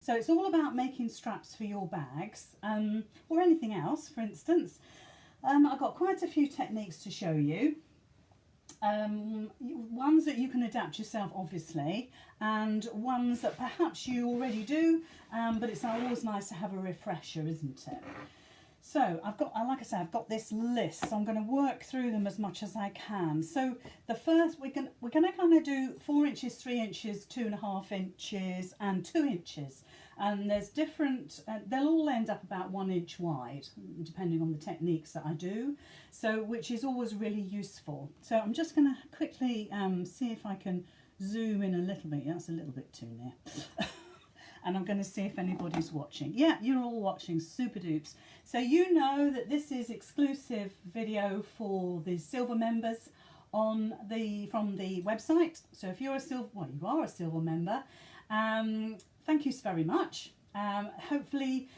So it's all about making straps for your bags, or anything else, for instance. I've got quite a few techniques to show you. Ones that you can adapt yourself, obviously, and ones that perhaps you already do, but it's always nice to have a refresher, isn't it? So I've got, like I said, I've got this list, so I'm going to work through them as much as I can. So the first, we're going to kind of do 4 inches, 3 inches, 2.5 inches and 2 inches. And there's different, they'll all end up about 1 inch wide, depending on the techniques that I do. So, which is always really useful. So I'm just going to quickly see if I can zoom in a little bit. That's a little bit too near. And I'm going to see if anybody's watching. Yeah, you're all watching, super dupes. So you know that this is exclusive video for the silver members on from the website. So if you're a silver, well, you are a silver member, thank you very much. Hopefully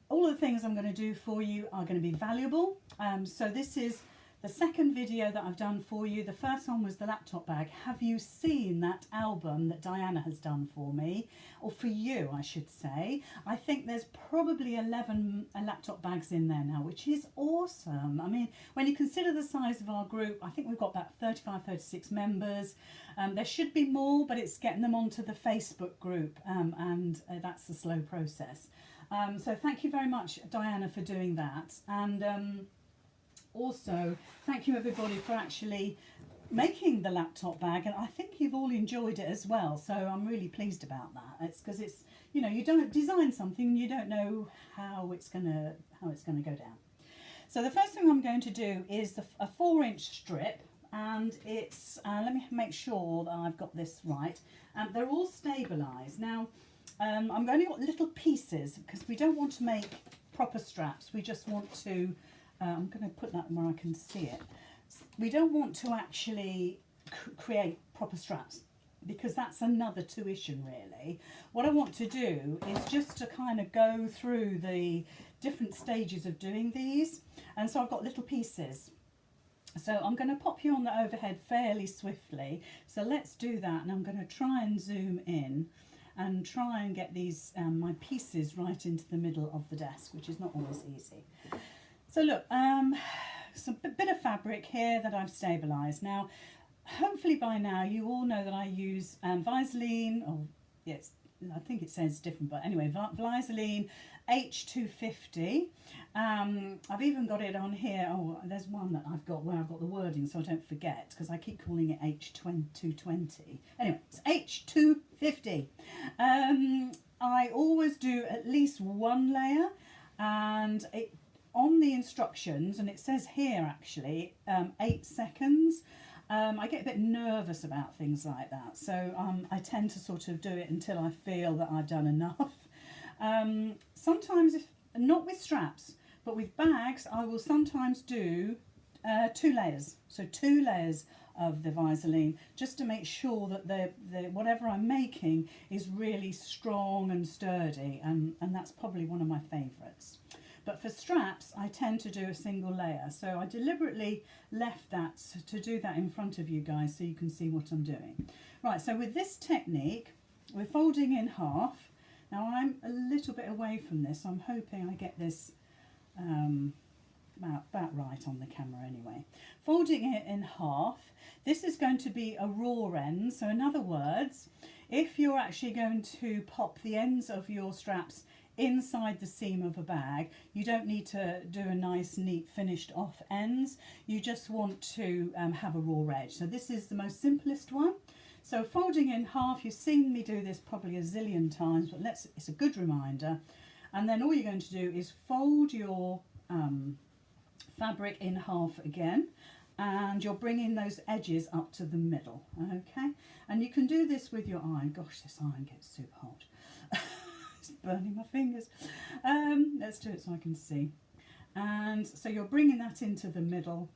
all of the things I'm going to do for you are going to be valuable. So this is the second video that I've done for you. The first one was the laptop bag. Have you seen that album that Diana has done for me? Or for you, I should say. I think there's probably 11 laptop bags in there now, which is awesome. I mean, when you consider the size of our group, I think we've got about 35, 36 members. There should be more, but it's getting them onto the Facebook group, and that's the slow process. So thank you very much, Diana, for doing that. And also, thank you everybody for actually making the laptop bag, and I think you've all enjoyed it as well, so I'm really pleased about that. It's because it's, you know, you don't design something, you don't know how it's gonna go down. So the first thing I'm going to do is a 4-inch strip, and it's let me make sure that I've got this right. They're all stabilized. Now I've only got little pieces because we don't want to make proper straps, we just want to I'm going to put that where I can see it. We don't want to actually create proper straps because that's another tuition really. What I want to do is just to kind of go through the different stages of doing these, and so I've got little pieces. So I'm going to pop you on the overhead fairly swiftly. So let's do that, and I'm going to try and zoom in and try and get these my pieces right into the middle of the desk, which is not always easy. So look, some bit of fabric here that I've stabilised. Now, hopefully by now you all know that I use Visaline, or yes, I think it says different, but anyway, Visaline H250. I've even got it on here. Oh, there's one that I've got where I've got the wording so I don't forget, because I keep calling it H220. Anyway, it's H250. I always do at least one layer, and on the instructions, and it says here actually 8 seconds. I get a bit nervous about things like that, so I tend to sort of do it until I feel that I've done enough. Sometimes, if not with straps, but with bags, I will sometimes do 2 layers. So 2 layers of the Visaline, just to make sure that the whatever I'm making is really strong and sturdy, and that's probably one of my favourites. But for straps, I tend to do a single layer. So I deliberately left that to do that in front of you guys so you can see what I'm doing. Right, so with this technique, we're folding in half. Now I'm a little bit away from this, so I'm hoping I get this about right on the camera anyway. Folding it in half. This is going to be a raw end. So in other words, if you're actually going to pop the ends of your straps inside the seam of a bag, you don't need to do a nice neat finished off ends, you just want to have a raw edge. So this is the most simplest one. So folding in half, you've seen me do this probably a zillion times, but it's a good reminder. And then all you're going to do is fold your fabric in half again, and you're bringing those edges up to the middle, okay? And you can do this with your iron. Gosh, this iron gets super hot. It's burning my fingers. Let's do it so I can see. And so you're bringing that into the middle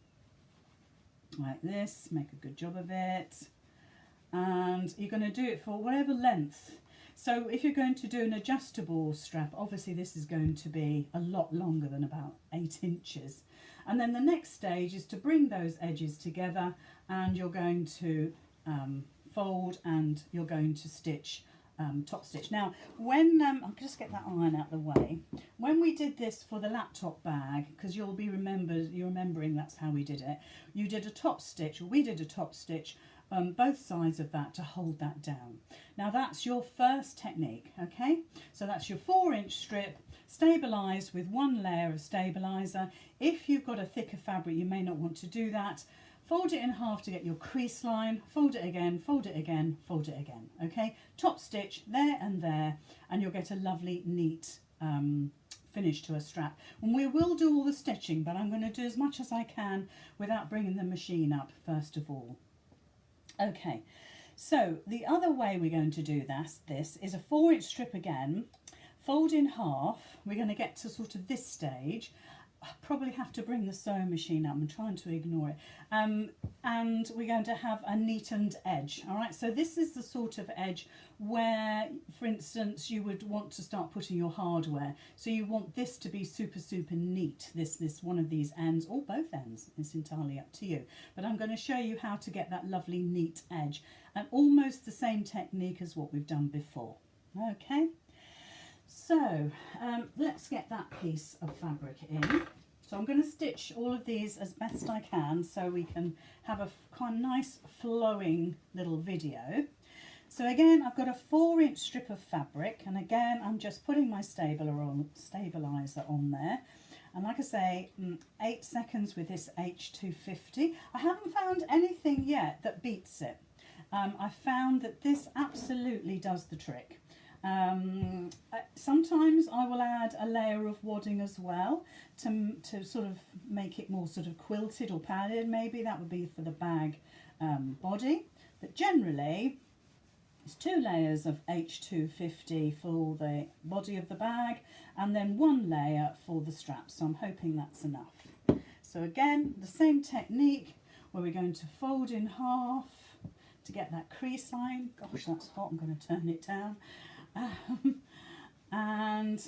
like this, make a good job of it. And you're going to do it for whatever length. So if you're going to do an adjustable strap, obviously this is going to be a lot longer than about 8 inches. And then the next stage is to bring those edges together, and you're going to fold, and you're going to stitch top stitch. Now, when I'll just get that iron out of the way. When we did this for the laptop bag, because you're remembering that's how we did it. You did a top stitch, or we did a top stitch, both sides of that to hold that down. Now that's your first technique, okay? So that's your 4-inch strip, stabilised with 1 layer of stabiliser. If you've got a thicker fabric, you may not want to do that. Fold it in half to get your crease line, fold it again, fold it again, fold it again, okay? Top stitch there, and you'll get a lovely, neat finish to a strap. And we will do all the stitching, but I'm going to do as much as I can without bringing the machine up first of all. Okay, so the other way we're going to do this is a 4-inch strip again, fold in half. We're going to get to sort of this stage. I probably have to bring the sewing machine up. I'm trying to ignore it. And we're going to have a neatened edge. All right, so this is the sort of edge where, for instance, you would want to start putting your hardware. So you want this to be super, super neat, this one of these ends, or both ends. It's entirely up to you. But I'm going to show you how to get that lovely, neat edge. And almost the same technique as what we've done before. Okay. So let's get that piece of fabric in. So I'm going to stitch all of these as best I can so we can have a kind of nice flowing little video. So again, I've got a 4-inch strip of fabric, and again I'm just putting my stabiliser on there. And like I say, 8 seconds with this H250. I haven't found anything yet that beats it. I found that this absolutely does the trick. Sometimes I will add a layer of wadding as well to sort of make it more sort of quilted or padded. Maybe that would be for the bag body, but generally it's 2 layers of H250 for the body of the bag and then 1 layer for the straps. So I'm hoping that's enough. So again, the same technique where we're going to fold in half to get that crease line. Gosh, that's hot. I'm going to turn it down. And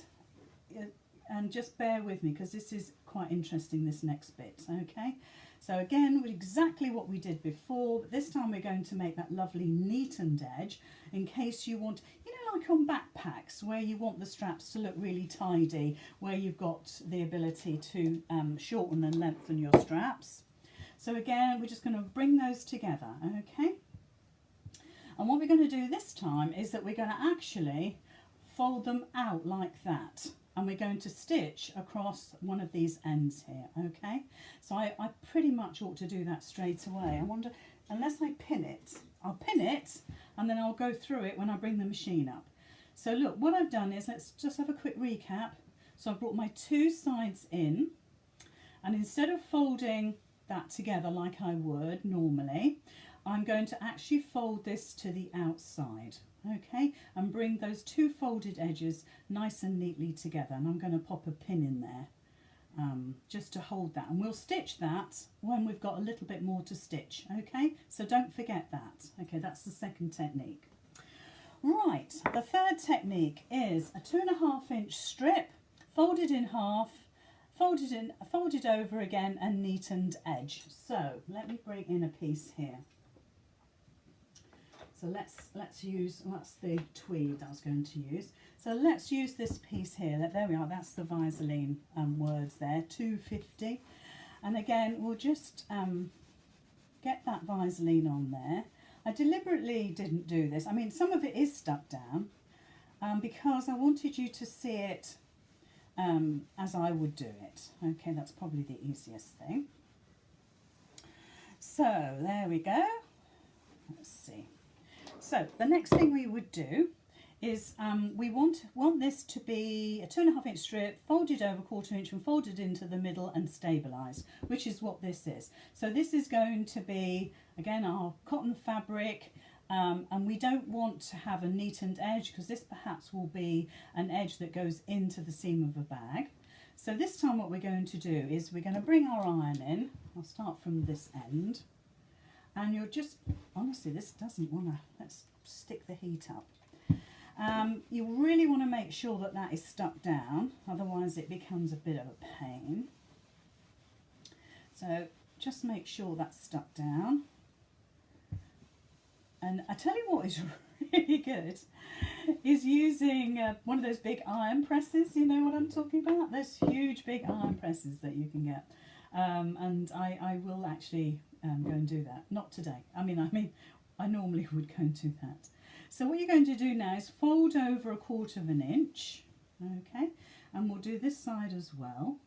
just bear with me because this is quite interesting, this next bit. Okay, so again, exactly what we did before, but this time we're going to make that lovely neatened edge in case you want, you know, like on backpacks where you want the straps to look really tidy, where you've got the ability to shorten and lengthen your straps. So again, we're just going to bring those together. Okay. And what we're going to do this time is that we're going to actually fold them out like that. And we're going to stitch across one of these ends here, okay? So I pretty much ought to do that straight away. I wonder, unless I pin it, I'll pin it and then I'll go through it when I bring the machine up. So look, what I've done is, let's just have a quick recap. So I've brought my 2 sides in, and instead of folding that together like I would normally, I'm going to actually fold this to the outside, okay, and bring those 2 folded edges nice and neatly together. And I'm going to pop a pin in there just to hold that, and we'll stitch that when we've got a little bit more to stitch, okay, so don't forget that. Okay, that's the second technique. Right, the third technique is a 2.5-inch strip, folded in half, folded over again, and neatened edge. So let me bring in a piece here. So let's use, well, that's the tweed I was going to use. So let's use this piece here. There we are, that's the Vaseline words there, 250. And again, we'll just get that Vaseline on there. I deliberately didn't do this. I mean, some of it is stuck down because I wanted you to see it as I would do it. Okay, that's probably the easiest thing. So there we go. Let's see. So the next thing we would do is we want this to be a 2.5-inch strip, folded over 1/4 inch and folded into the middle and stabilised, which is what this is. So this is going to be, again, our cotton fabric, and we don't want to have a neatened edge because this perhaps will be an edge that goes into the seam of a bag. So this time what we're going to do is we're going to bring our iron in. I'll start from this end. And you're just, honestly, this doesn't want to, let's stick the heat up. You really want to make sure that that is stuck down, otherwise it becomes a bit of a pain. So just make sure that's stuck down. And I tell you what is really good, is using one of those big iron presses. You know what I'm talking about? Those huge big iron presses that you can get. And I will actually go and do that. Not today. I mean, I normally would go and do that. So what you're going to do now is fold over 1/4 of an inch. Okay, and we'll do this side as well.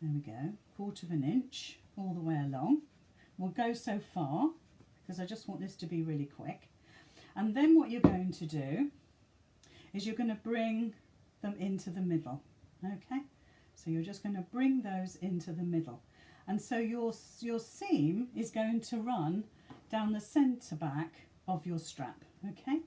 There we go, 1/4 of an inch all the way along. We'll go so far because I just want this to be really quick. And then what you're going to do is you're going to bring them into the middle. Okay, so you're just going to bring those into the middle. And so your seam is going to run down the centre back of your strap. Okay,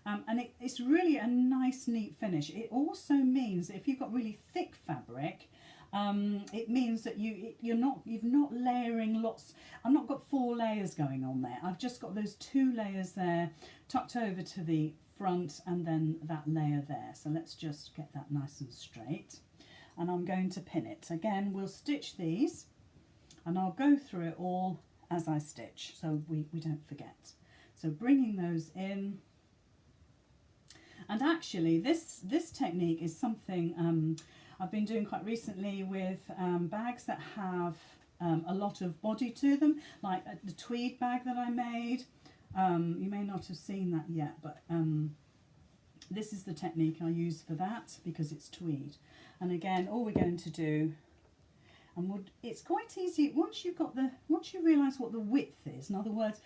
and it's really a nice, neat finish. It also means that if you've got really thick fabric, it means that you're not layering lots. I've not got 4 layers going on there. I've just got those 2 layers there tucked over to the front, and then that layer there. So let's just get that nice and straight, and I'm going to pin it. Again, we'll stitch these, and I'll go through it all as I stitch so we don't forget. So bringing those in. And actually this technique is something I've been doing quite recently with bags that have a lot of body to them, like the Tweed bag that I made. You may not have seen that yet, but this is the technique I use for that because it's tweed. And again, all we're going to do, and it's quite easy once you realise what the width is. In other words,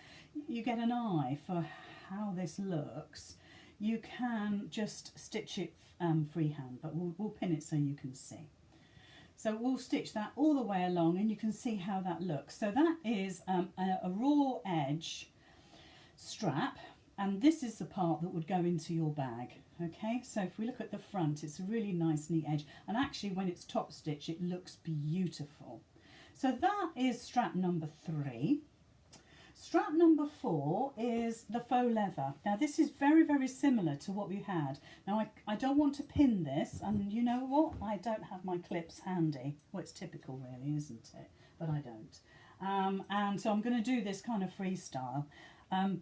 you get an eye for how this looks. You can just stitch it freehand, but we'll pin it so you can see. So we'll stitch that all the way along, and you can see how that looks. So that is a raw edge strap, and this is the part that would go into your bag. Okay, so if we look at the front, it's a really nice, neat edge, and actually when it's top stitch, it looks beautiful. So that is strap number 3. Strap number 4 is the faux leather. Now this is very, very similar to what we had. Now I don't want to pin this, and you know what? I don't have my clips handy. Well, it's typical really, isn't it? But I don't. And so I'm going to do this kind of freestyle.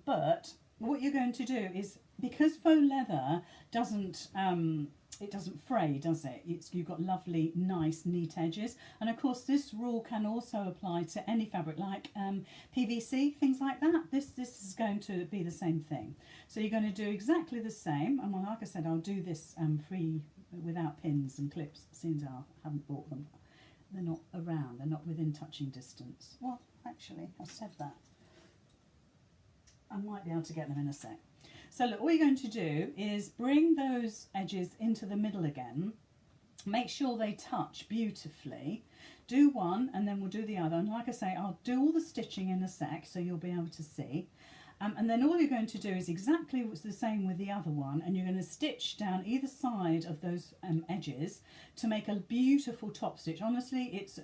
But what you're going to do is, because faux leather doesn't it doesn't fray, does it? You've got lovely, nice, neat edges. And of course this rule can also apply to any fabric, like PVC, things like that. This is going to be the same thing. So you're going to do exactly the same. And like I said, I'll do this free without pins and clips, since I haven't bought them. They're not around, they're not within touching distance. Well, actually, I said that. I might be able to get them in a sec. So look, all you're going to do is bring those edges into the middle again. Make sure they touch beautifully. Do one and then we'll do the other. And like I say, I'll do all the stitching in a sec so you'll be able to see. And then all you're going to do is exactly what's the same with the other one, and you're going to stitch down either side of those edges to make a beautiful top stitch. Honestly, it's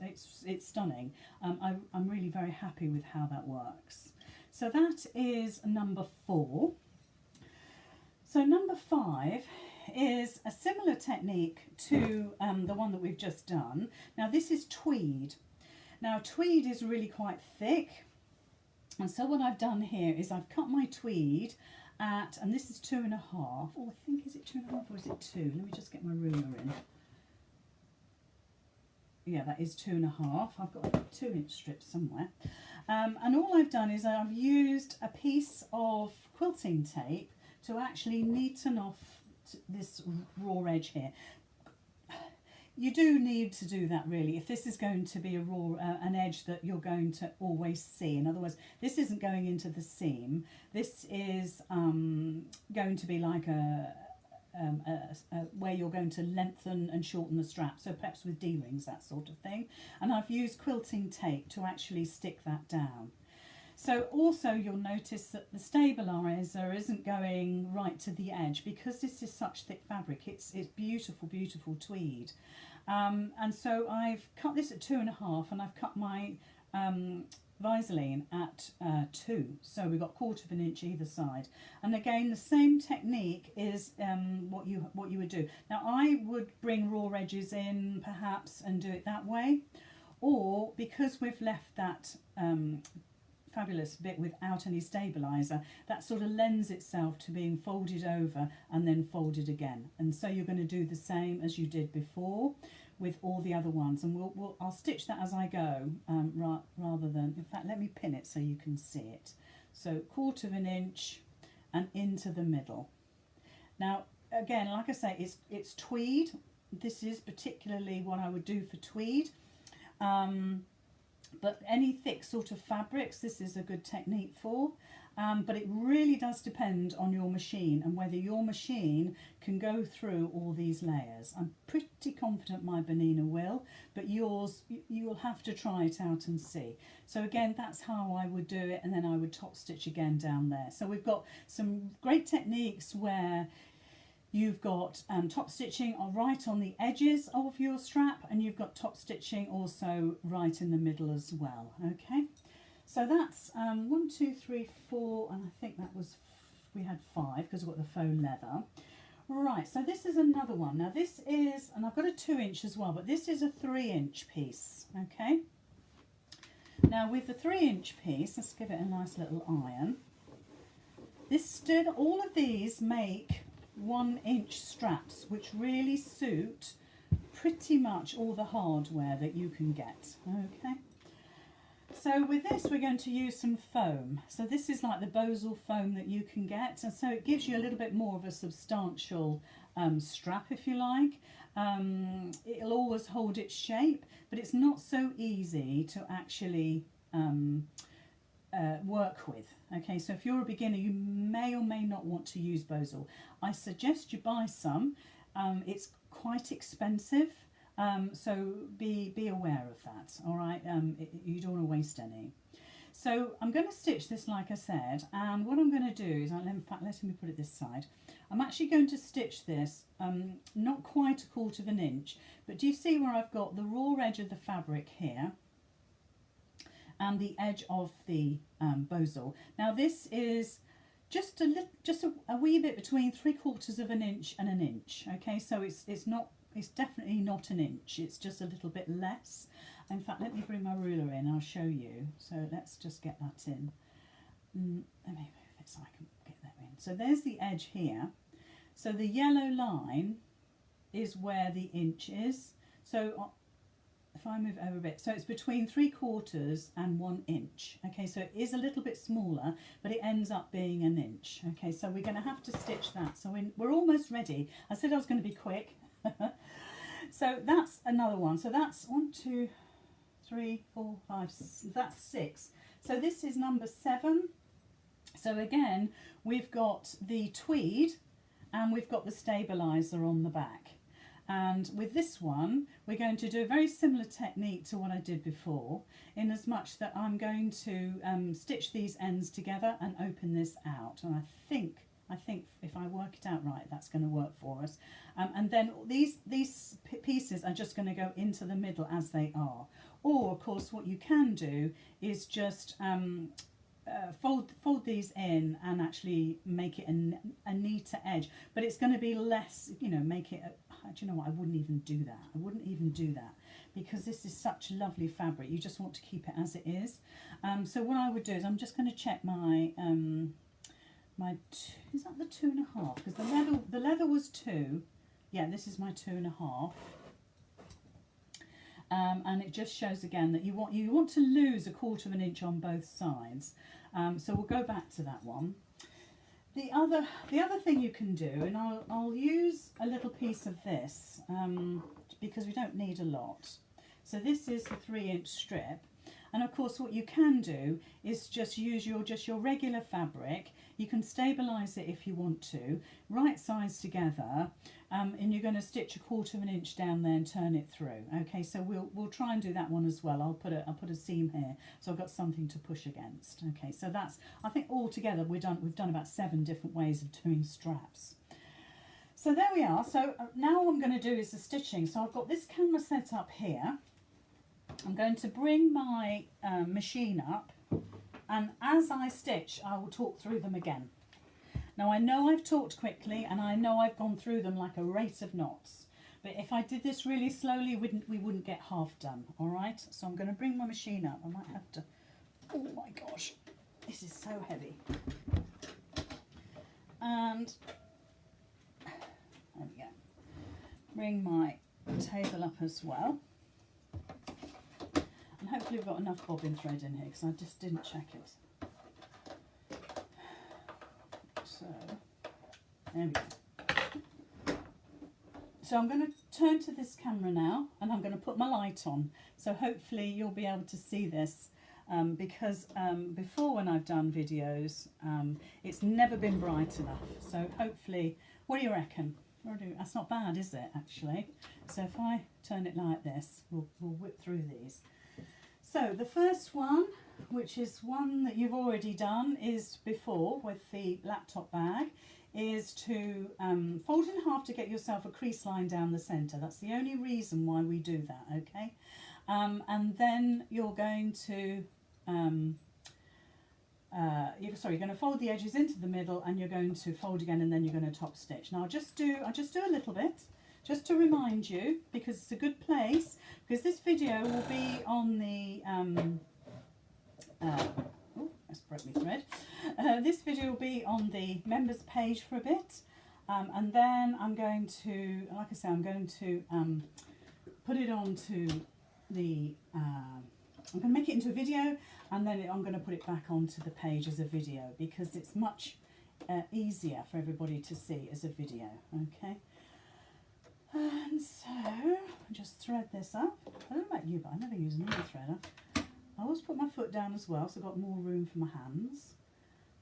stunning. I'm really very happy with how that works. So that is number 4. So number 5 is a similar technique to the one that we've just done. Now this is tweed. Now tweed is really quite thick, and so what I've done here is I've cut my tweed at, and this is 2.5. Oh, I think, is it 2.5 or is it 2? Let me just get my ruler in. Yeah, that is 2.5. I've got a 2-inch strip somewhere. And all I've done is I've used a piece of quilting tape to actually neaten off this raw edge here. You do need to do that really if this is going to be a raw an edge that you're going to always see. In other words, this isn't going into the seam. This is going to be like a where you're going to lengthen and shorten the strap, so perhaps with D-rings, that sort of thing. And I've used quilting tape to actually stick that down. So also you'll notice that the stabiliser isn't going right to the edge because this is such thick fabric. It's beautiful, beautiful tweed. And so I've cut this at 2.5, and I've cut my Visaline at 2. So we've got 1/4 inch either side. And again, the same technique is what you would do. Now I would bring raw edges in perhaps and do it that way, or because we've left that fabulous bit without any stabilizer, that sort of lends itself to being folded over and then folded again. And so you're going to do the same as you did before with all the other ones, and I'll stitch that as I go, rather than, in fact, let me pin it so you can see it. So 1/4 inch and into the middle. Now again, like I say, it's tweed. This is particularly what I would do for tweed, but any thick sort of fabrics this is a good technique for. But it really does depend on your machine and whether your machine can go through all these layers. I'm pretty confident my Bernina will, but yours, you'll have to try it out and see. So again, that's how I would do it, and then I would top stitch again down there. So we've got some great techniques where you've got top stitching right on the edges of your strap, and you've got top stitching also right in the middle as well. Okay. So that's 1, 2, 3, 4, and I think that was, we had 5 because we've got the faux leather. Right, so this is another one. Now this is, and I've got a 2 inch as well, but this is a 3 inch piece, okay? Now with the 3 inch piece, let's give it a nice little iron. All of these make 1 inch straps, which really suit pretty much all the hardware that you can get, okay? So with this we're going to use some foam. So this is like the Bosal foam that you can get, and so it gives you a little bit more of a substantial strap, if you like. It'll always hold its shape, but it's not so easy to actually work with. Okay, so if you're a beginner, you may or may not want to use Bosal. I suggest you buy some. It's quite expensive. So be aware of that, all right? You don't want to waste any. So I'm going to stitch this like I said, and what I'm going to do is, in fact, let me put it this side. I'm actually going to stitch this not quite 1/4 inch, but do you see where I've got the raw edge of the fabric here and the edge of the Bosal? Now this is just a wee bit between 3/4 inch and 1 inch. Okay, so it's definitely not 1 inch, it's just a little bit less. In fact, let me bring my ruler in, I'll show you. So let's just get that in. Let me move it so I can get that in. So there's the edge here. So the yellow line is where the inch is. So if I move over a bit, so it's between 3/4 and 1 inch. Okay, so it is a little bit smaller, but it ends up being 1 inch. Okay, so we're going to have to stitch that. So we're almost ready. I said I was going to be quick. So that's another one. So that's 1, 2, 3, 4, 5, that's 6. So this is number 7. So again, we've got the tweed and we've got the stabilizer on the back. And with this one, we're going to do a very similar technique to what I did before, in as much that I'm going to stitch these ends together and open this out. And I think if I work it out right, that's going to work for us. And then these pieces are just going to go into the middle as they are. Or, of course, what you can do is just fold these in and actually make it a neater edge. But it's going to be less, you know, make it, do you know what, I wouldn't even do that. I wouldn't even do that, because this is such lovely fabric. You just want to keep it as it is. So what I would do is I'm just going to check my... is that the 2.5? Because the leather was 2. Yeah, this is my 2.5. And it just shows again that you want to lose 1/4 inch on both sides. So we'll go back to that one. The other thing you can do, and I'll use a little piece of this because we don't need a lot. So this is the 3 inch strip. And of course what you can do is just use your regular fabric. You can stabilise it if you want to, right sides together, and you're going to stitch 1/4 inch down there and turn it through. Okay, so we'll try and do that one as well. I'll put a seam here, so I've got something to push against. Okay, so that's, I think altogether we've done about 7 different ways of doing straps. So there we are. So now what I'm going to do is the stitching. So I've got this camera set up here. I'm going to bring my machine up, and as I stitch I will talk through them again. Now I know I've talked quickly and I know I've gone through them like a race of knots, but if I did this really slowly we wouldn't get half done. All right, so I'm going to bring my machine up. I might have to Oh my gosh, this is so heavy. And there we go. Bring my table up as well. And hopefully we've got enough bobbin thread in here, because I just didn't check it. So, there we go. So I'm going to turn to this camera now, and I'm going to put my light on. So hopefully you'll be able to see this, because before, when I've done videos, it's never been bright enough. So hopefully, what do you reckon? That's not bad, is it, actually? So if I turn it like this, we'll whip through these. So the first one, which is one that you've already done, is before with the laptop bag, is to fold in half to get yourself a crease line down the centre. That's the only reason why we do that, okay? And then you're going to you're going to fold the edges into the middle, and you're going to fold again, and then you're going to top stitch. Now I'll just do a little bit, just to remind you, because it's a good place, because this video will be on the oh, that's broke my thread. This video will be on the members page for a bit, and then I'm going to, like I say, I'm going to put it onto the I'm going to make it into a video, and then I'm going to put it back onto the page as a video, because it's much easier for everybody to see as a video, okay? And so, just thread this up. I don't know about you, but I never use a needle threader. I always put my foot down as well, so I've got more room for my hands.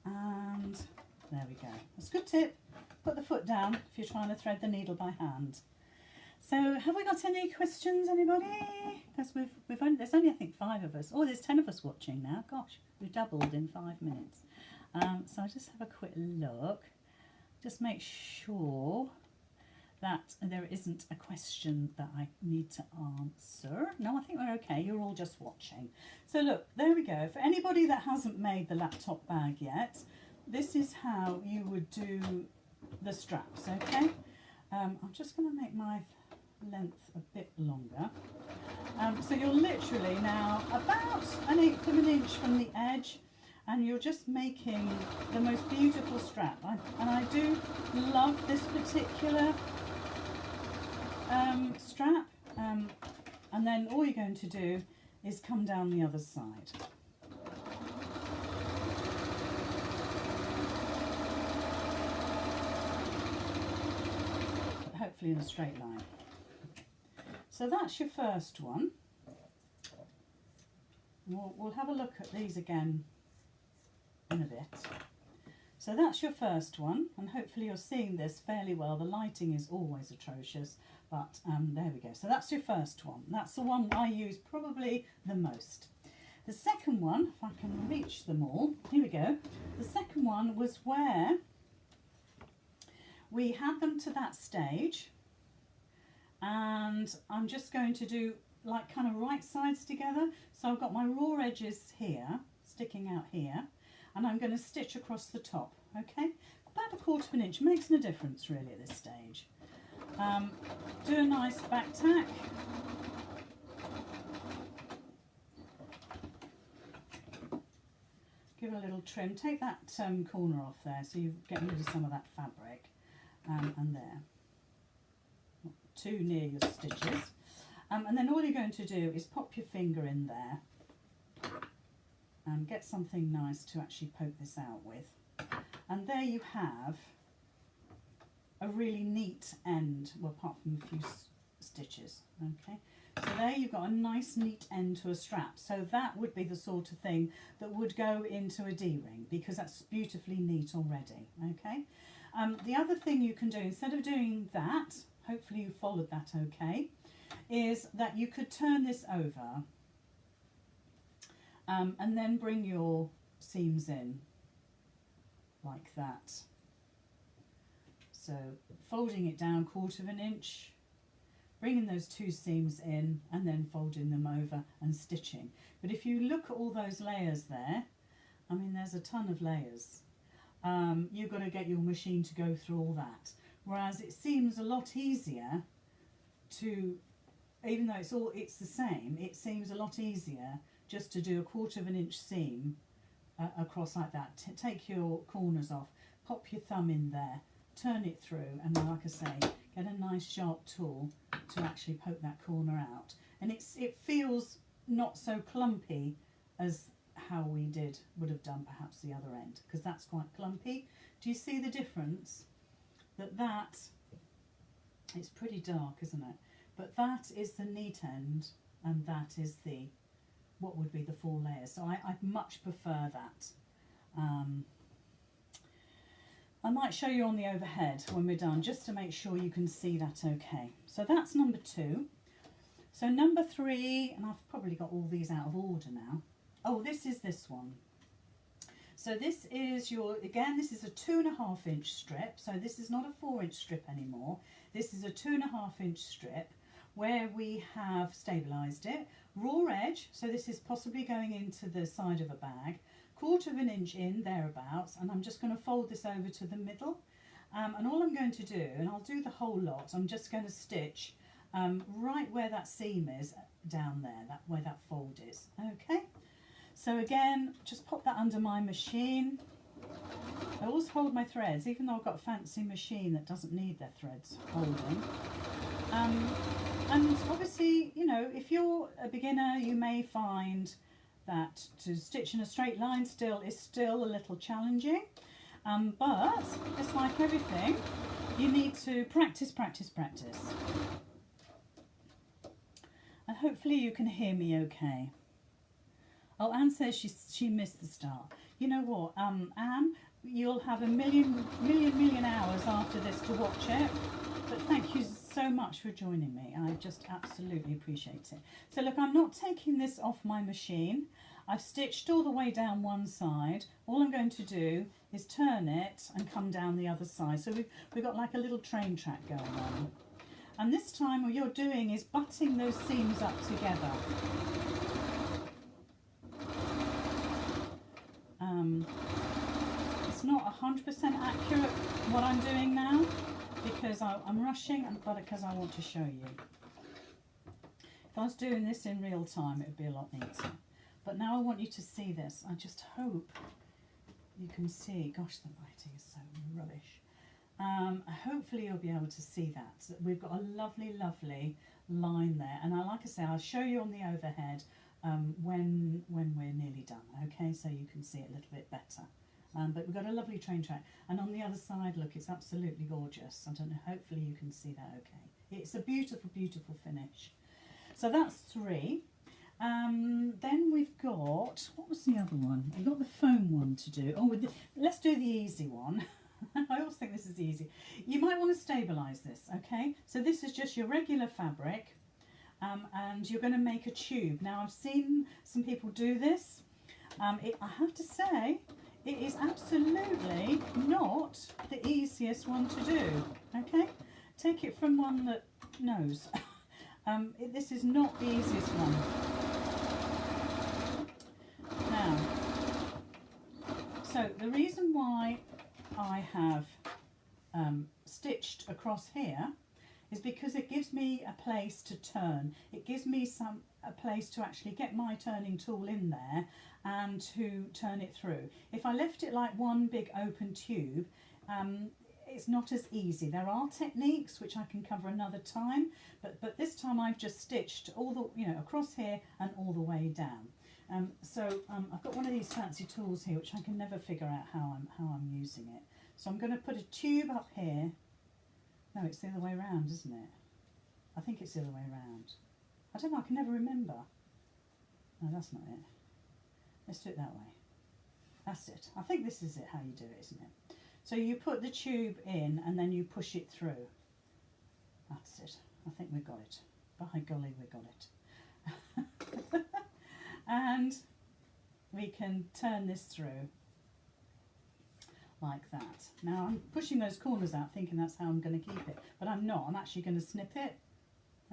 And there we go. That's a good tip. Put the foot down if you're trying to thread the needle by hand. So, have we got any questions, anybody? Because there's only, I think, 5 of us. Oh, there's 10 of us watching now. Gosh, we've doubled in 5 minutes. So I'll just have a quick look. Just make sure that there isn't a question that I need to answer. No, I think we're okay. You're all just watching. So look, there we go. For anybody that hasn't made the laptop bag yet, this is how you would do the straps, okay? I'm just going to make my length a bit longer. So you're literally now about 1/8 of an inch from the edge, and you're just making the most beautiful strap. And I do love this particular strap, and then all you're going to do is come down the other side. But hopefully in a straight line. So that's your first one. We'll have a look at these again in a bit. So that's your first one, and hopefully you're seeing this fairly well. The lighting is always atrocious, but there we go. So that's your first one. That's the one I use probably the most. The second one, if I can reach them all, here we go. The second one was where we had them to that stage, and I'm just going to do like kind of right sides together. So I've got my raw edges here, sticking out here, and I'm going to stitch across the top, okay? About 1/4 of an inch, makes no difference really at this stage. Do a nice back tack. Give it a little trim. Take that corner off there, so you're getting rid of some of that fabric. And there. Not too near your stitches. And then all you're going to do is pop your finger in there and get something nice to actually poke this out with. And there you have a really neat end, well, apart from a few stitches, okay? So there you've got a nice neat end to a strap. So that would be the sort of thing that would go into a D-ring, because that's beautifully neat already, okay? The other thing you can do, instead of doing that, hopefully you followed that okay, is that you could turn this over and then bring your seams in like that. So folding it down 1/4 of an inch, bringing those 2 seams in, and then folding them over and stitching. But if you look at all those layers there, I mean, there's a ton of layers. You've got to get your machine to go through all that. Whereas it seems a lot easier to, even though it's the same, it seems a lot easier just to do a 1/4 of an inch seam across like that. Take your corners off, pop your thumb in there, turn it through, and then, like I say, get a nice sharp tool to actually poke that corner out. And it feels not so clumpy as how we would have done perhaps the other end, because that's quite clumpy. Do you see the difference? That it's pretty dark, isn't it? But that is the neat end, and that is the what would be the 4 layers. So I much prefer that. I might show you on the overhead when we're done, just to make sure you can see that okay. So that's number 2. So number 3, and I've probably got all these out of order now. Oh, this is this one. So this is again, this is a 2.5 inch strip. So this is not a 4 inch strip anymore. This is a 2.5 inch strip where we have stabilised it. Raw edge, so this is possibly going into the side of a bag. 1/4 of an inch in, thereabouts, and I'm just going to fold this over to the middle. And all I'm going to do, and I'll do the whole lot, I'm just going to stitch right where that seam is down there, where that fold is. Okay, so again, just pop that under my machine. I always hold my threads, even though I've got a fancy machine that doesn't need their threads holding. And obviously, you know, if you're a beginner, you may find that to stitch in a straight line is still a little challenging. But it's like everything, you need to practice. And hopefully you can hear me okay. Oh, Anne says she missed the start. You know what, Anne, you'll have a million hours after this to watch it. But thank you so much for joining me. I just absolutely appreciate it. So look, I'm not taking this off my machine. I've stitched all the way down one side. All I'm going to do is turn it and come down the other side. So we've got like a little train track going on. And this time what you're doing is butting those seams up together. It's not 100% accurate what I'm doing now, because I'm rushing, but because I want to show you. If I was doing this in real time, it would be a lot neater. But now I want you to see this. I just hope you can see. Gosh, the lighting is so rubbish. Hopefully you'll be able to see that. So we've got a lovely, lovely line there. And like I say, I'll show you on the overhead when we're nearly done. Okay, so you can see it a little bit better. But we've got a lovely train track, and on the other side, look, it's absolutely gorgeous. I don't know, hopefully you can see that okay. It's a beautiful, beautiful finish. So that's 3. Then we've got, what was the other one? We've got the foam one to do. Oh, let's do the easy one. I always think this is easy. You might want to stabilise this, okay? So this is just your regular fabric, and you're going to make a tube. Now, I've seen some people do this. I have to say, it is absolutely not the easiest one to do, okay? Take it from one that knows. This is not the easiest one. Now, so the reason why I have stitched across here is because it gives me a place to turn. It gives me a place to actually get my turning tool in there and to turn it through. If I left it like one big open tube, it's not as easy. There are techniques which I can cover another time, but this time I've just stitched all the, across here and all the way down. I've got one of these fancy tools here which I can never figure out how I'm using it. So I'm going to put a tube up here. No, it's the other way around, isn't it? I think it's the other way around. I don't know, I can never remember. No, that's not it. Let's do it that way. That's it. I think this is it, how you do it, isn't it? So you put the tube in and then you push it through. That's it. I think we got it. By golly, we got it. And we can turn this through like that. Now I'm pushing those corners out thinking that's how I'm going to keep it, but I'm not. I'm actually going to snip it.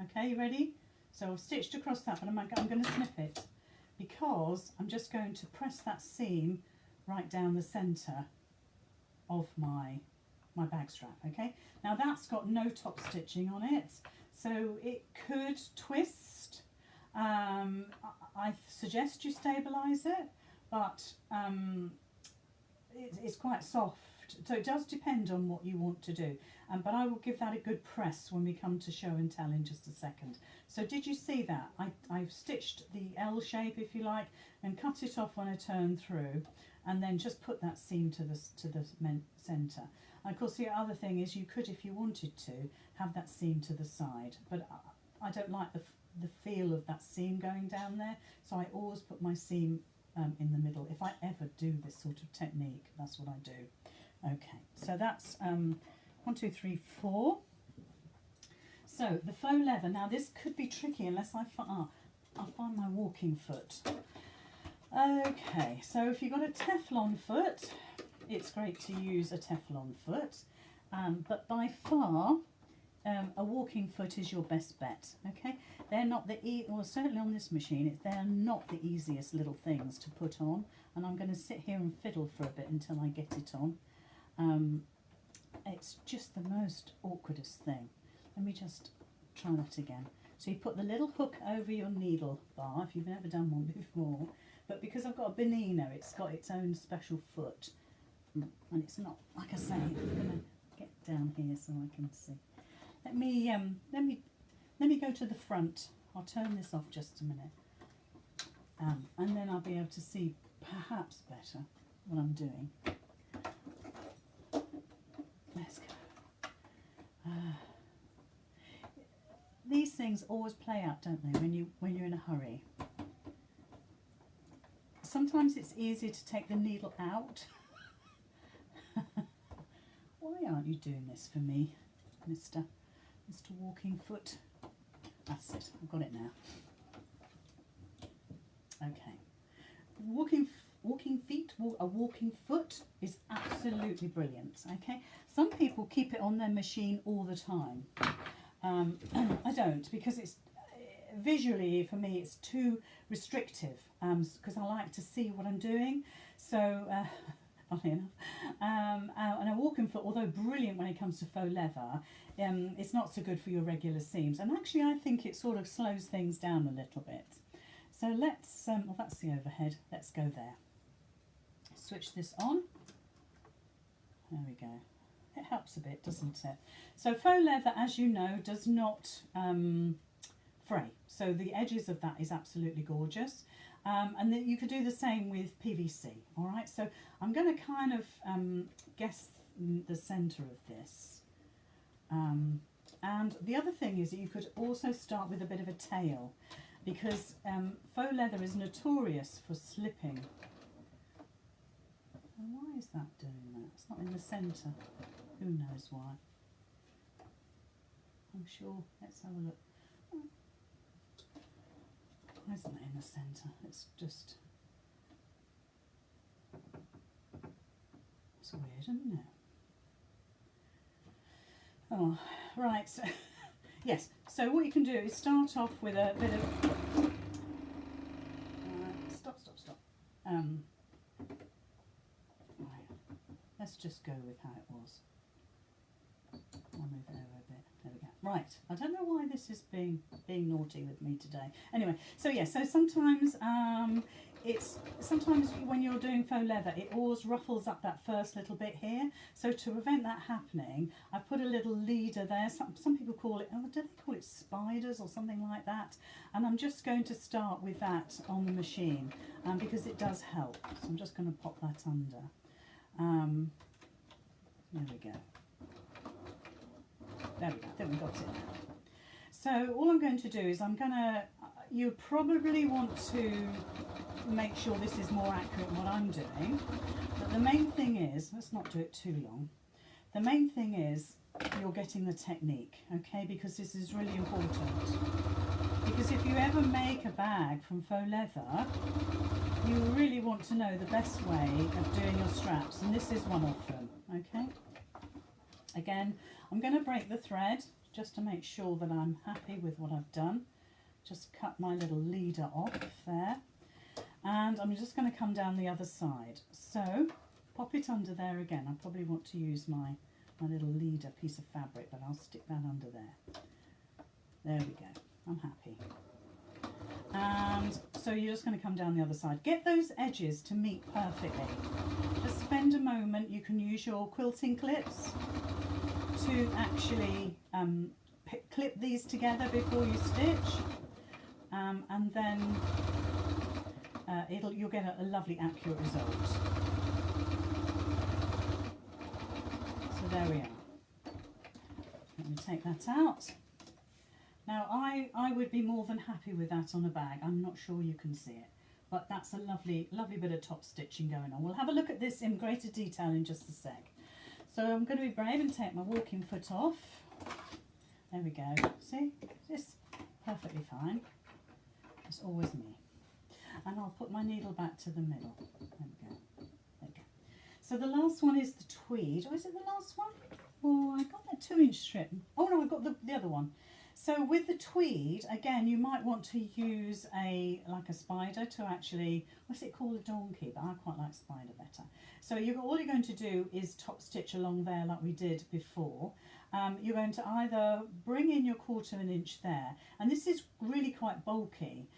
Okay, you ready? So I've stitched across that, but I'm going to snip it because I'm just going to press that seam right down the centre of my bag strap. Okay, now that's got no top stitching on it, so it could twist, I suggest you stabilise it, but it's quite soft, so it does depend on what you want to do. But I will give that a good press when we come to show and tell in just a second. So did you see that? I've stitched the L shape, if you like, and cut it off when I turn through, and then just put that seam to the centre. And of course the other thing is you could, if you wanted to, have that seam to the side, but I don't like the feel of that seam going down there, so I always put my seam in the middle. If I ever do this sort of technique, that's what I do. Okay, so that's 1, 2, 3, 4. So the faux leather, now this could be tricky unless I find my walking foot. Okay, so if you've got a Teflon foot, it's great to use a Teflon foot, but by far a walking foot is your best bet. Okay, they're not well, certainly on this machine, they're not the easiest little things to put on, and I'm going to sit here and fiddle for a bit until I get it on. It's just the most awkwardest thing. Let me just try that again. So you put the little hook over your needle bar, if you've never done one before, but because I've got a Benino, it's got its own special foot, and it's not, like I say, I'm going to get down here so I can see. Let me go to the front. I'll turn this off just a minute, and then I'll be able to see perhaps better what I'm doing. Let's go. These things always play out, don't they, when you're in a hurry. Sometimes it's easier to take the needle out. Why aren't you doing this for me, Mr. Walking Foot? That's it, I've got it now. Okay. A walking foot is absolutely brilliant. Okay. Some people keep it on their machine all the time. I don't, because it's visually, for me, it's too restrictive, because I like to see what I'm doing. So funny enough, and a walking foot, although brilliant when it comes to faux leather, it's not so good for your regular seams, and actually I think it sort of slows things down a little bit. So let's well, that's the overhead, let's go there. Switch this on. There we go. It helps a bit, doesn't it? So faux leather, as you know, does not fray. So the edges of that is absolutely gorgeous. And then you could do the same with PVC. All right, so I'm going to kind of guess the centre of this. And the other thing is that you could also start with a bit of a tail, because faux leather is notorious for slipping. And why is that doing that? It's not in the centre. Who knows why? I'm sure. Let's have a look. Why isn't it in the centre? It's just... it's weird, isn't it? Oh, right. So, yes. So what you can do is start off with a bit of... stop. Right. Let's just go with how it was. I'll move it over a bit. There we go. Right. I don't know why this is being naughty with me today. Anyway, so yeah. So sometimes sometimes when you're doing faux leather, it always ruffles up that first little bit here. So to prevent that happening, I've put a little leader there. Some people call it, do they call it spiders or something like that? And I'm just going to start with that on the machine because it does help. So I'm just going to pop that under. There we go. There we go. Then we've got it now. So all I'm going to do is you probably want to make sure this is more accurate than what I'm doing. But the main thing is, let's not do it too long. The main thing is you're getting the technique, okay? Because this is really important. Because if you ever make a bag from faux leather, you really want to know the best way of doing your straps, and this is one of them, okay? Again, I'm going to break the thread just to make sure that I'm happy with what I've done. Just cut my little leader off there, and I'm just going to come down the other side. So pop it under there again. I probably want to use my little leader piece of fabric, but I'll stick that under there. There we go. I'm happy. So you're just going to come down the other side. Get those edges to meet perfectly. Just spend a moment. You can use your quilting clips to actually clip these together before you stitch, and then you'll get a lovely accurate result. So there we are. Let me take that out. Now I would be more than happy with that on a bag. I'm not sure you can see it, but that's a lovely bit of top stitching going on. We'll have a look at this in greater detail in just a sec. So I'm going to be brave and take my walking foot off. There we go. See? It's perfectly fine. It's always me. And I'll put my needle back to the middle. There we go. There we go. So the last one is the tweed. Or is it the last one? Oh, I got that 2-inch strip. Oh no, I've got the other one. So with the tweed, again, you might want to use like a spider to actually, what's it called, a donkey, but I quite like spider better. So all you're going to do is top stitch along there like we did before. You're going to either bring in your 1/4 inch there, and this is really quite bulky.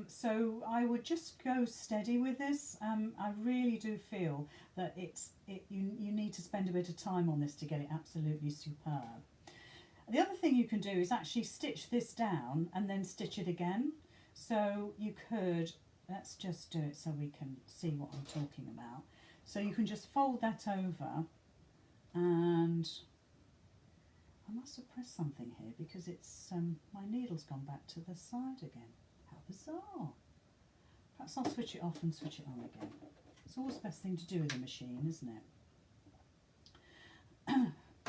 So I would just go steady with this. I really do feel that you need to spend a bit of time on this to get it absolutely superb. The other thing you can do is actually stitch this down and then stitch it again. So you could, let's just do it so we can see what I'm talking about. So you can just fold that over, and I must have pressed something here because it's my needle's gone back to the side again. How bizarre. Perhaps I'll switch it off and switch it on again. It's always the best thing to do with a machine, isn't it?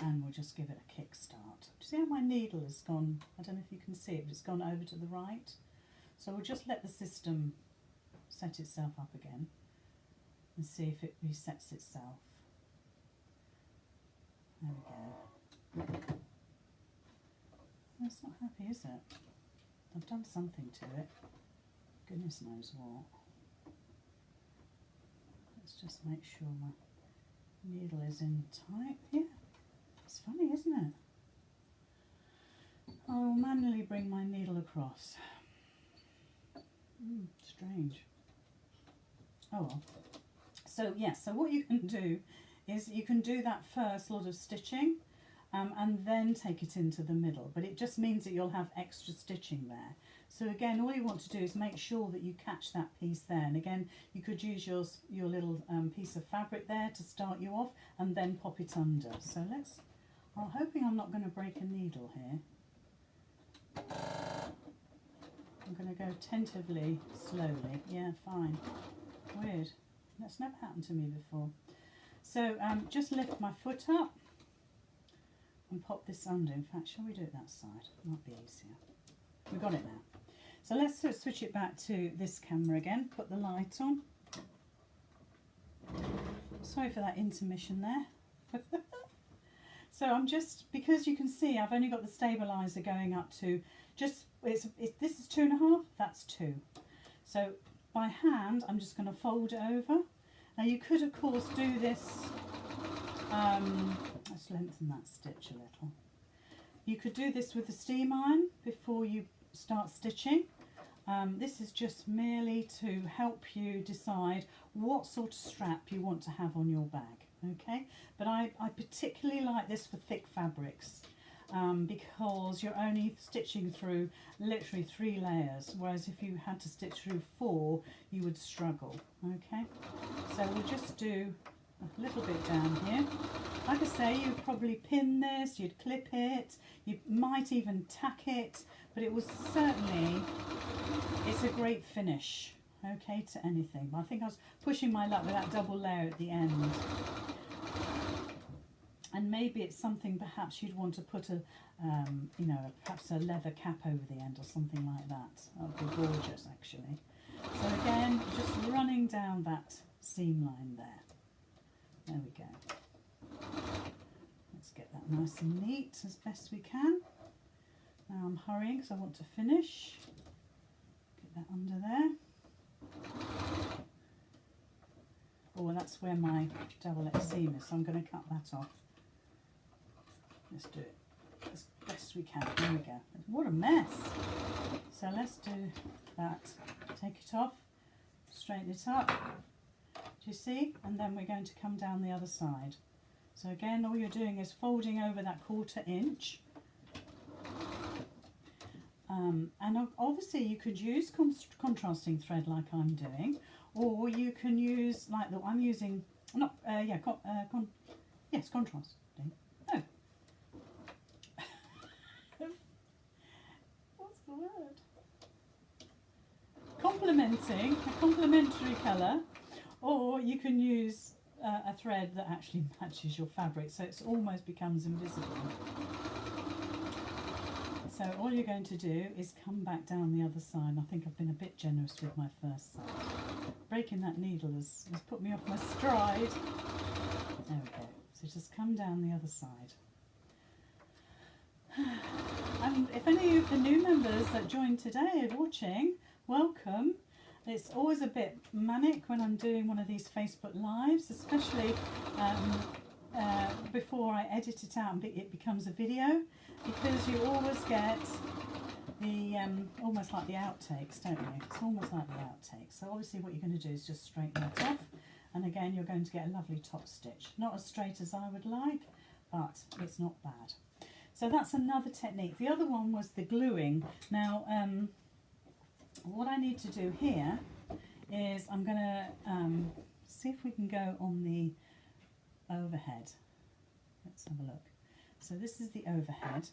And we'll just give it a kick start. Do you see how my needle has gone? I don't know if you can see it, but it's gone over to the right. So we'll just let the system set itself up again and see if it resets itself. There we go. It's not happy, is it? I've done something to it. Goodness knows what. Let's just make sure my needle is in tight. Yeah. It's funny, isn't it? I'll manually bring my needle across. Strange. Oh well. So yes, so what you can do is you can do that first lot of stitching and then take it into the middle, but it just means that you'll have extra stitching there. So again, all you want to do is make sure that you catch that piece there, and again you could use your little piece of fabric there to start you off and then pop it under. So I'm hoping I'm not going to break a needle here. I'm going to go tentatively, slowly. Yeah, fine. Weird. That's never happened to me before. So just lift my foot up and pop this under. In fact, shall we do it that side? Might be easier. We've got it now. So let's switch it back to this camera again. Put the light on. Sorry for that intermission there. So I'm just, because you can see I've only got the stabilizer going up to just, this is 2.5, that's 2. So by hand I'm just going to fold it over. Now you could of course do this, let's lengthen that stitch a little. You could do this with the steam iron before you start stitching. This is just merely to help you decide what sort of strap you want to have on your bag. Okay, but I particularly like this for thick fabrics because you're only stitching through literally 3 layers, whereas if you had to stitch through 4 you would struggle. Okay, so we'll just do a little bit down here. Like I say, you'd probably pin this, you'd clip it, you might even tack it, but it was certainly, it's a great finish. Okay, to anything. But I think I was pushing my luck with that double layer at the end. And maybe it's something perhaps you'd want to put a, you know, perhaps a leather cap over the end or something like that. That would be gorgeous, actually. So again, just running down that seam line there. There we go. Let's get that nice and neat as best we can. Now I'm hurrying because I want to finish. Get that under there. Oh, that's where my double-edged seam is, so I'm going to cut that off. Let's do it as best we can. There we go. What a mess. So let's do that take it off, straighten it up, do you see? And then we're going to come down the other side. So again, all you're doing is folding over that 1/4 inch. And obviously you could use contrasting thread like I'm doing, or you can use like the I'm using, not yes, contrasting. No. What's the word? Complementing, a complementary colour, or you can use a thread that actually matches your fabric, so it almost becomes invisible. So all you're going to do is come back down the other side. I think I've been a bit generous with my first side. Breaking that needle has put me off my stride. There we go. So just come down the other side. And if any of the new members that joined today are watching, welcome. It's always a bit manic when I'm doing one of these Facebook Lives, especially before I edit it out and it becomes a video, because you always get the almost like the outtakes, don't you? It's almost like the outtakes. So obviously what you're going to do is just straighten it off, and again you're going to get a lovely top stitch. Not as straight as I would like, but it's not bad. So that's another technique. The other one was the gluing. Now what I need to do here is I'm going to see if we can go on the overhead. Let's have a look. So this is the overhead,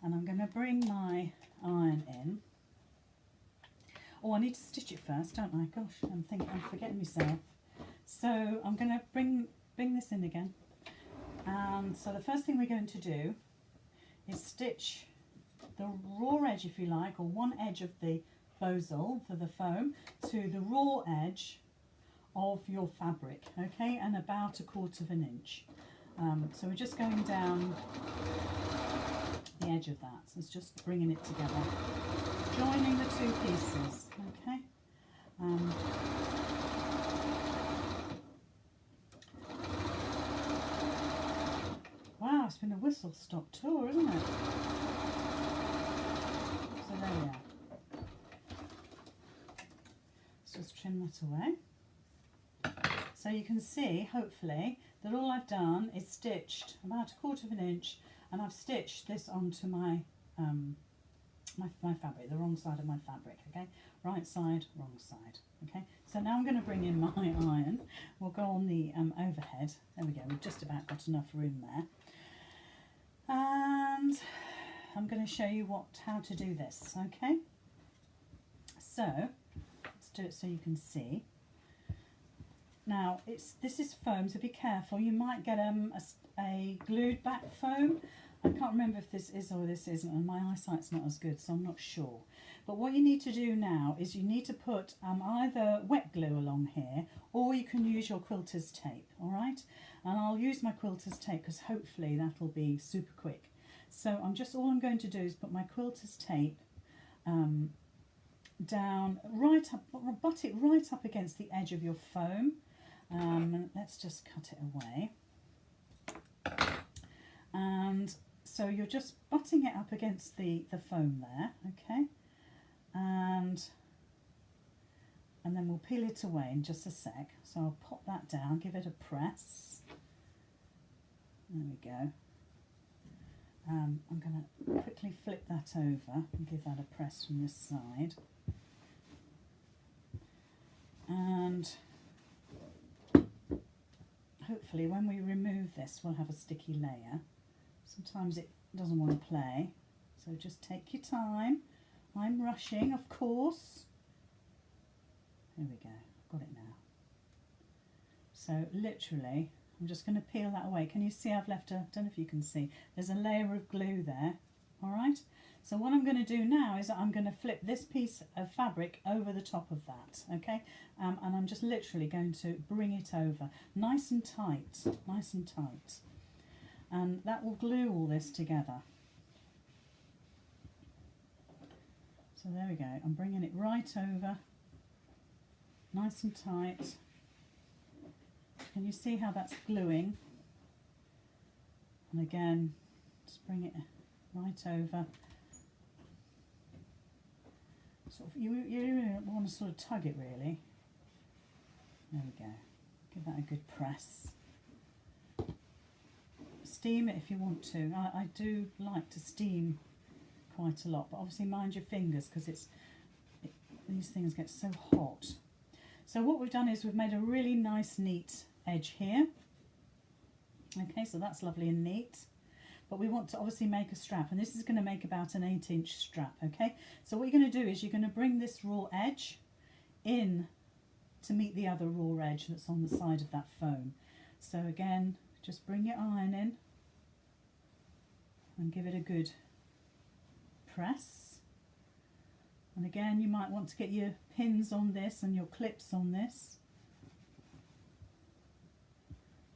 and I'm going to bring my iron in. Oh, I need to stitch it first, don't I? Gosh, I'm forgetting myself. So I'm going to bring this in again. And so the first thing we're going to do is stitch the raw edge, if you like, or one edge of the bosal for the foam to the raw edge of your fabric, okay, and about 1/4 inch. So we're just going down the edge of that. So it's just bringing it together, joining the two pieces, okay. Wow, it's been a whistle-stop tour, isn't it? So there we are. Let's just trim that away. So you can see, hopefully, that all I've done is stitched about 1/4 inch, and I've stitched this onto my my fabric, the wrong side of my fabric, okay? Right side, wrong side, okay? So now I'm going to bring in my iron. We'll go on the overhead. There we go, we've just about got enough room there. And I'm going to show you how to do this, okay? So let's do it so you can see. Now this is foam, so be careful. You might get a glued back foam. I can't remember if this is or this isn't, and my eyesight's not as good, so I'm not sure. But what you need to do now is you need to put either wet glue along here, or you can use your quilter's tape, all right? And I'll use my quilter's tape because hopefully that'll be super quick. So all I'm going to do is put my quilter's tape down right up, butt it right up against the edge of your foam. Let's just cut it away. And so you're just butting it up against the foam there, okay? And then we'll peel it away in just a sec. So I'll pop that down, give it a press. There we go. I'm going to quickly flip that over and give that a press from this side. And hopefully when we remove this we'll have a sticky layer. Sometimes it doesn't want to play, so just take your time. I'm rushing, of course. There we go, I've got it now. So literally I'm just going to peel that away. Can you see I've left I don't know if you can see, there's a layer of glue there, alright? So what I'm going to do now is I'm going to flip this piece of fabric over the top of that, okay? And I'm just literally going to bring it over, nice and tight, nice and tight. And that will glue all this together. So there we go, I'm bringing it right over, nice and tight. Can you see how that's gluing? And again, just bring it right over. sort of, you really want to sort of tug it really. There we go. Give that a good press. Steam it if you want to. I do like to steam quite a lot, but obviously mind your fingers because these things get so hot. So what we've done is we've made a really nice neat edge here. Okay, so that's lovely and neat. But we want to obviously make a strap, and this is going to make about an 8-inch strap. Okay, so what you're going to do is you're going to bring this raw edge in to meet the other raw edge that's on the side of that foam. So again, just bring your iron in and give it a good press. And again, you might want to get your pins on this and your clips on this.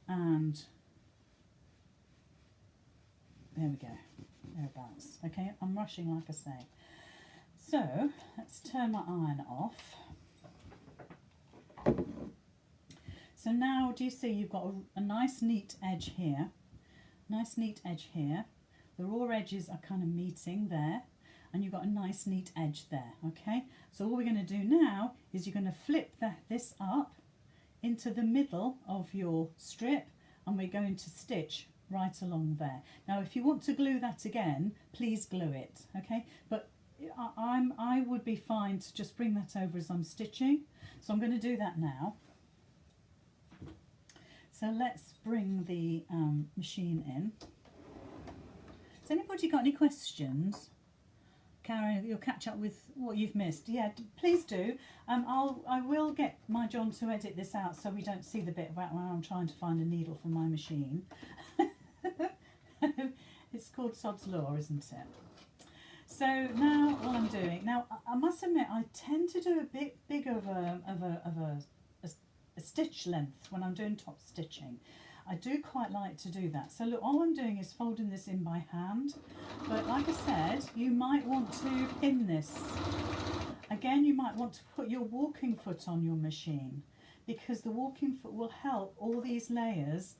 And there we go, thereabouts. Okay, I'm rushing like I say. So let's turn my iron off. So now do you see you've got a nice neat edge here, nice neat edge here. The raw edges are kind of meeting there, and you've got a nice neat edge there. Okay, so all we're going to do now is you're going to flip this up into the middle of your strip, and we're going to stitch right along there. Now if you want to glue that again, please glue it, okay, but I would be fine to just bring that over as I'm stitching, so I'm going to do that now. So let's bring the machine in. Has anybody got any questions? Karen, you'll catch up with what you've missed. Yeah, please do. I will get my John to edit this out so we don't see the bit about when I'm trying to find a needle for my machine. It's called Sod's Law, isn't it? So now what I'm doing, now I must admit I tend to do a bit bigger of a stitch length when I'm doing top stitching. I do quite like to do that. So look, all I'm doing is folding this in by hand, but like I said, you might want to pin this. Again, you might want to put your walking foot on your machine, because the walking foot will help all these layers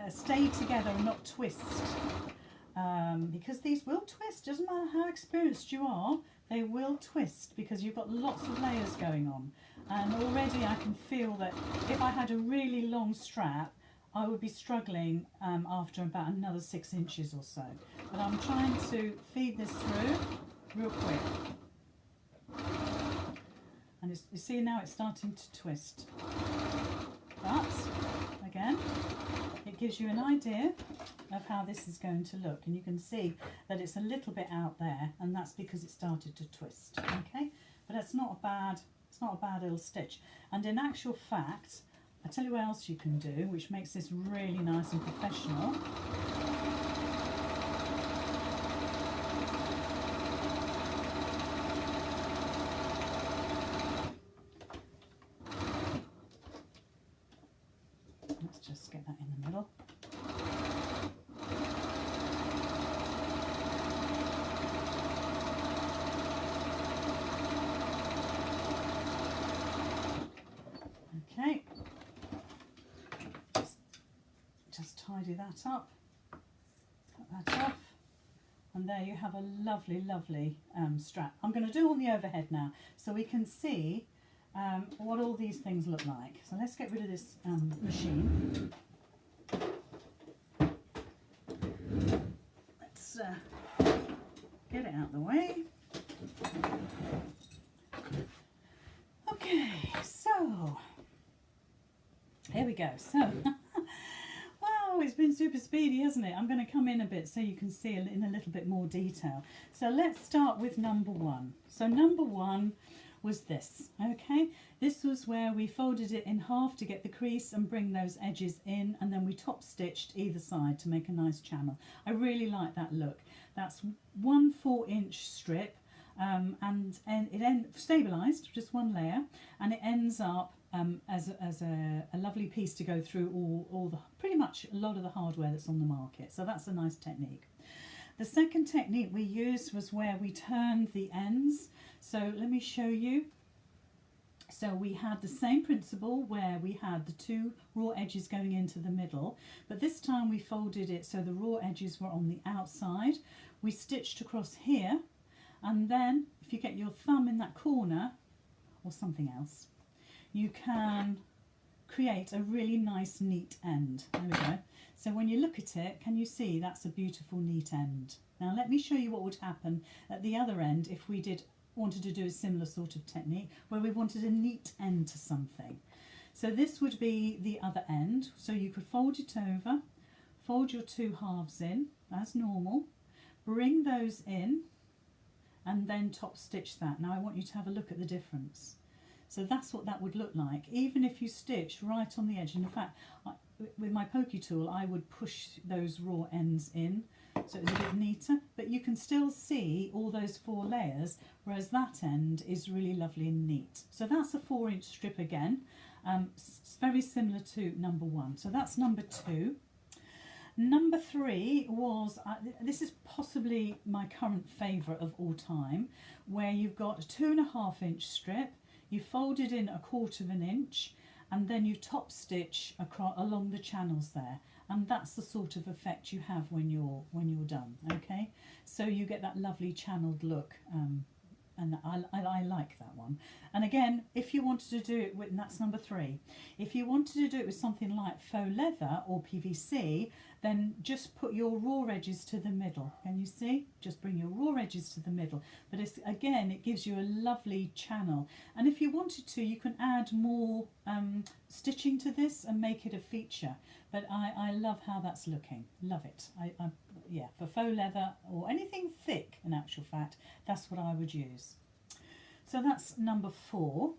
stay together and not twist. Because these will twist, doesn't matter how experienced you are, they will twist because you've got lots of layers going on. And already I can feel that if I had a really long strap, I would be struggling after about another 6 inches or so. But I'm trying to feed this through real quick. And you see now it's starting to twist. But again, it gives you an idea of how this is going to look, and you can see that it's a little bit out there, and that's because it started to twist. Okay, but it's not a bad little stitch. And in actual fact, I tell you what else you can do, which makes this really nice and professional. Let's just get that in the middle. Okay, just tidy that up, cut that off, and there you have a lovely, lovely strap. I'm going to do on the overhead now so we can see what all these things look like. So let's get rid of this machine. Let's get it out of the way. Okay, so here we go. So, wow, it's been super speedy, hasn't it? I'm going to come in a bit so you can see in a little bit more detail. So let's start with number one. So number one was this, okay? This was where we folded it in half to get the crease and bring those edges in, and then we top stitched either side to make a nice channel. I really like that look. That's 1 4-inch strip. And it stabilised, just one layer, and it ends up as a lovely piece to go through all the pretty much a lot of the hardware that's on the market. So that's a nice technique. The second technique we used was where we turned the ends. So let me show you. So we had the same principle where we had the 2 raw edges going into the middle, but this time we folded it so the raw edges were on the outside. We stitched across here. And then if you get your thumb in that corner or something else, you can create a really nice neat end. There we go. So when you look at it, can you see that's a beautiful neat end? Now let me show you what would happen at the other end if we wanted to do a similar sort of technique where we wanted a neat end to something. So this would be the other end. So you could fold it over, fold your two halves in as normal, bring those in, and then top stitch that. Now I want you to have a look at the difference. So that's what that would look like, even if you stitch right on the edge. And in fact, with my pokey tool, I would push those raw ends in so it's a bit neater, but you can still see all those 4 layers, whereas that end is really lovely and neat. So that's a 4-inch strip again. It's very similar to number 1. So that's number 2. Number 3 was, this is possibly my current favourite of all time, where you've got a 2.5-inch strip, you fold it in 1/4 inch, and then you top stitch along the channels there, and that's the sort of effect you have when you're done. Okay, so you get that lovely channeled look, and I like that one. And again, if you wanted to do it with, and that's number 3, if you wanted to do it with something like faux leather or PVC, then just put your raw edges to the middle. Can you see? Just bring your raw edges to the middle. But it's, again, it gives you a lovely channel. And if you wanted to, you can add more stitching to this and make it a feature. But I love how that's looking. Love it. Yeah, for faux leather or anything thick, in actual fact, that's what I would use. So that's number 4.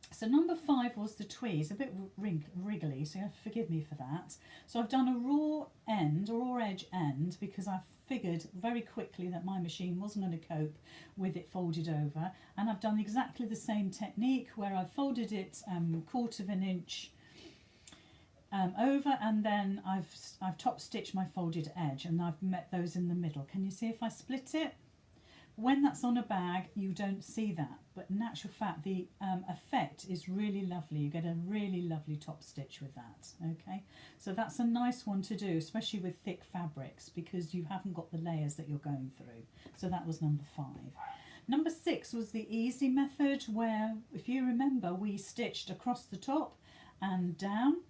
So number 5 was the tweed. It's a bit wriggly, so you have to forgive me for that. So I've done a raw end, a raw edge end, because I figured very quickly that my machine wasn't going to cope with it folded over. And I've done exactly the same technique where I've folded it 1/4 inch over, and then I've top stitched my folded edge, and I've met those in the middle. Can you see if I split it? When that's on a bag, you don't see that, but in actual fact, the effect is really lovely. You get a really lovely top stitch with that. Okay, so that's a nice one to do, especially with thick fabrics, because you haven't got the layers that you're going through. So that was number 5. Number 6 was the easy method, where, if you remember, we stitched across the top and down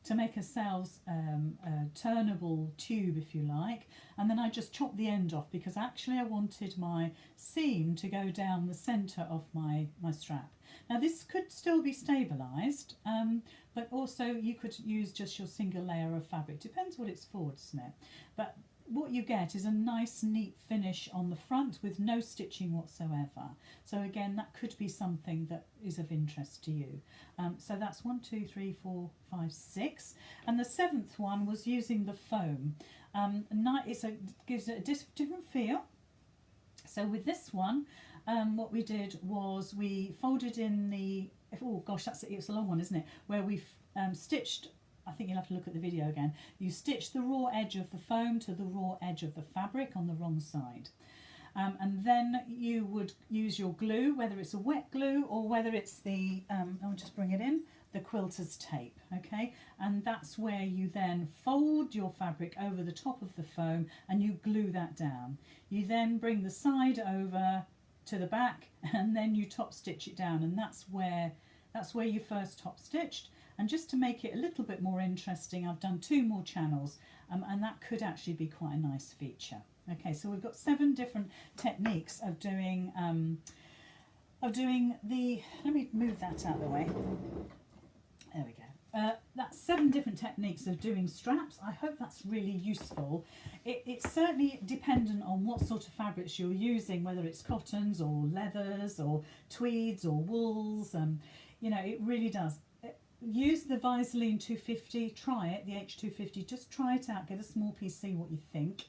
to make ourselves a turnable tube, if you like, and then I just chopped the end off because actually I wanted my seam to go down the centre of my strap. Now this could still be stabilised, but also you could use just your single layer of fabric. Depends what it's for, doesn't it? But what you get is a nice neat finish on the front with no stitching whatsoever. So again, that could be something that is of interest to you. So that's 1, 2, 3, 4, 5, 6. And the 7th one was using the foam. It gives it a different feel. So with this one, what we did was we folded in the, oh gosh, it's a long one, isn't it? Where we've stitched, I think you'll have to look at the video again. You stitch the raw edge of the foam to the raw edge of the fabric on the wrong side. And then you would use your glue, whether it's a wet glue or whether it's the, I'll just bring it in, the quilter's tape, okay? And that's where you then fold your fabric over the top of the foam and you glue that down. You then bring the side over to the back and then you top stitch it down, and that's where you first top stitched. And just to make it a little bit more interesting, I've done 2 more channels, and that could actually be quite a nice feature. Okay, so we've got 7 different techniques of doing the, let me move that out of the way. There we go. That's 7 different techniques of doing straps. I hope that's really useful. It's certainly dependent on what sort of fabrics you're using, whether it's cottons or leathers or tweeds or wools. You know, it really does. Use the Visaline 250, try it, the H250, just try it out, get a small piece, see what you think.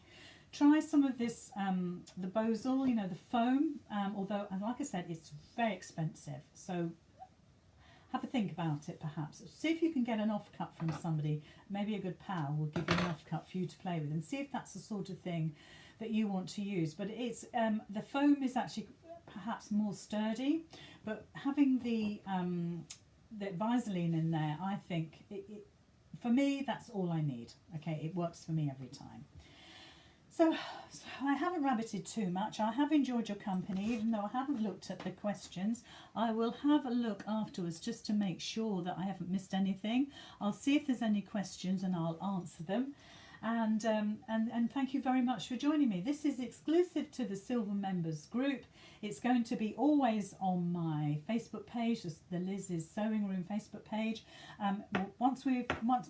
Try some of this, the Bosal, you know, the foam, although, like I said, it's very expensive, so have a think about it perhaps. See if you can get an offcut from somebody, maybe a good pal will give you an offcut for you to play with, and see if that's the sort of thing that you want to use. But it's, the foam is actually perhaps more sturdy, but having the Visaline in there, I think, for me, that's all I need. Okay, it works for me every time. So I haven't rabbited too much. I have enjoyed your company, even though I haven't looked at the questions. I will have a look afterwards just to make sure that I haven't missed anything. I'll see if there's any questions and I'll answer them. And thank you very much for joining me. This is exclusive to the Silver Members group. It's going to be always on my Facebook page, the Liz's Sewing Room Facebook page. Once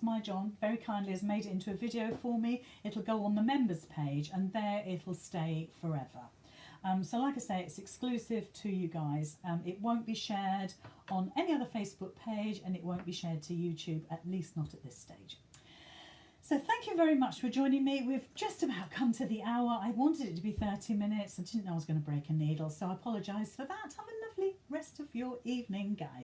my John very kindly has made it into a video for me, it'll go on the members page and there it'll stay forever. So like I say, it's exclusive to you guys. It won't be shared on any other Facebook page and it won't be shared to YouTube, at least not at this stage. So thank you very much for joining me. We've just about come to the hour. I wanted it to be 30 minutes. I didn't know I was going to break a needle, so I apologise for that. Have a lovely rest of your evening, guys.